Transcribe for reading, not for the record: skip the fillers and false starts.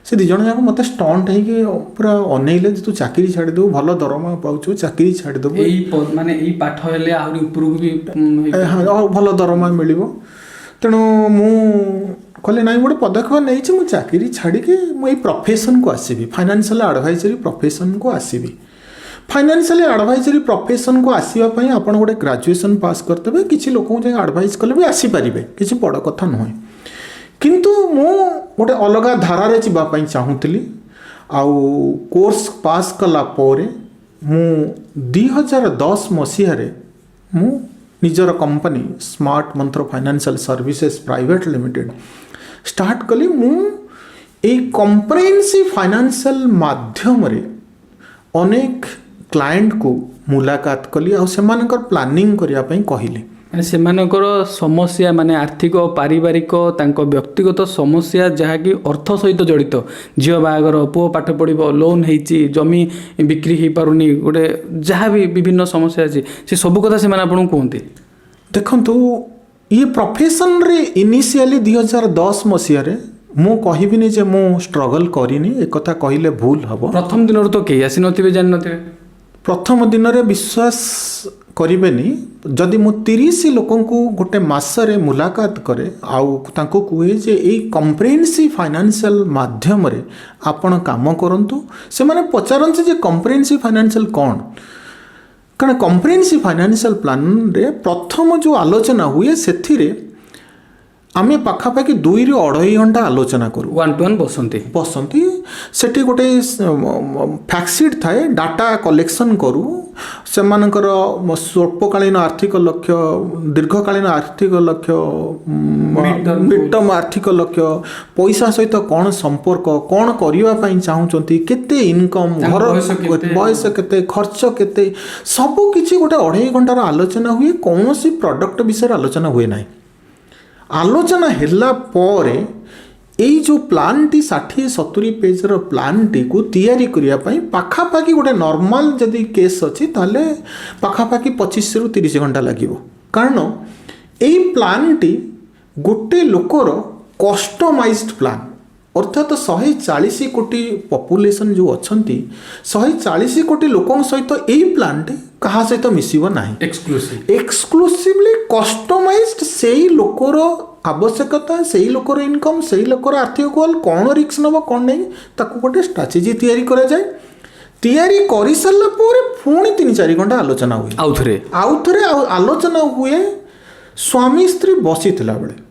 से दी जन जाक मत स्टंट हो पूरा अनैले तू चाकरी छाड़देबू भल दरमा पाऊ चाकरी छाड़देबू माने पाठ हेले आहरी उपरକୁ भी भल दरमा मिल तेणु मु कहले ना गोटे पदक्षेप नहीं चाकरी छाड़ी मुझे प्रोफेशन को आसबि फाइनेंशियल एडवाइजरी प्रोफेशन को आसबि फाइनेंशियल एडवाइजरी प्रोफेशन को आसवाई आप गोटे ग्रेजुएशन पास करते किसी लोक एडवाइज कले भी आसीपारे किसी बड़ कथा नुहे किंतु मु गोटे अलग धारारे जावाई चाहूली आउ कोर्स पास कला पोरे मु 2010 मसीह मु निजर कंपनी स्मार्ट मंत्र financial services private limited start कली मु ए कॉम्प्रिहेंसिव फाइनेंशियल माध्यम रे अनेक क्लाएंट को मुलाकात कली आ सेमानकर प्लानिंग करिया पई कहिली माने सेमानकर समस्या माने आर्थिक पारिवारिक तांको व्यक्तिगत समस्या जहाँकि अर्थ सहित जड़ित झील बाहागर पुओ पाठ पढ़ो लोन होती जमी बिक्री हो पारुनी गोटे जहाँ भी विभिन्न समस्या अच्छी से सब कथा से आपको कहते देखु ये प्रोफेशन रे इनिशियली 2010 मसीह मु कहबिनी जे मु स्ट्रगल करिनी एक कथा कहले भूल हम प्रथम दिन तो कई आसी नथिबे जानि नथिबे प्रथम दिन रे विश्वास करेनि जदि मु 30 लोकों को गोटे मासरे मुलाकात करे आउ तांको कहे जे ए कॉम्प्रिहेंसिव फाइनेंशियल माध्यम रे आपण काम करंतु से माने पचारंत जे कॉम्प्रिहेंसिव फाइनेंशियल कौन कारण कॉम्प्रिहेंसिव फाइनेंशियल प्लान रे प्रथम जो आलोचना हुए सेथिरे आमे पाखापाखि 2 ରୁ 2.5 घंटा आलोचना करूँ 1-to-1 बसंती सेठी गोटे फैक्टशीट थाए डाटा कलेक्शन करूँ से स्वल्पकालीन आर्थिक लक्ष्य दीर्घकालीन आर्थिक लक्ष्य मिड टर्म आर्थिक लक्ष्य पैसा सहित कौन संपर्क कौन करने चाहूँगी केते इनकम घर बयस केते खर्च केते सबू किसी गोटे 2.5 घंटार आलोचना हुए कौन सी प्रोडक्ट विषय आलोचना हुए ना आलोचना हेला परे एई जो प्लान टी 60-70 पेज रो प्लान टी को तैयारी करिया पई पाखापाखि गोटे नॉर्मल जदि केस अछि ताले पाखापाखि 25 ରୁ 30 घंटा लागिवो कारण एई प्लान टी गोटे लोकर कस्टमाइज्ड प्लान अर्थात 140 कोटी पॉपुलेशन जो अछंती 140 कोटी लोकों सहित एई प्लान टी कहा सहित मिसिबो नाही एक्सक्लूसिवली कस्टमाइज्ड सेही लोकर आवश्यकता सेही लोकर इनकम सेही लोकर आर्थिक गोल कौन रिस्क नब कौन नहीं ताको गोटे स्ट्रेटेजी तैयारी करा जाए तैयारी करि सरला पूरे पुणी 3-4 घंटा आलोचना हुए आउ थरे आलोचना हुए स्वामी स्त्री बसी थिला बेले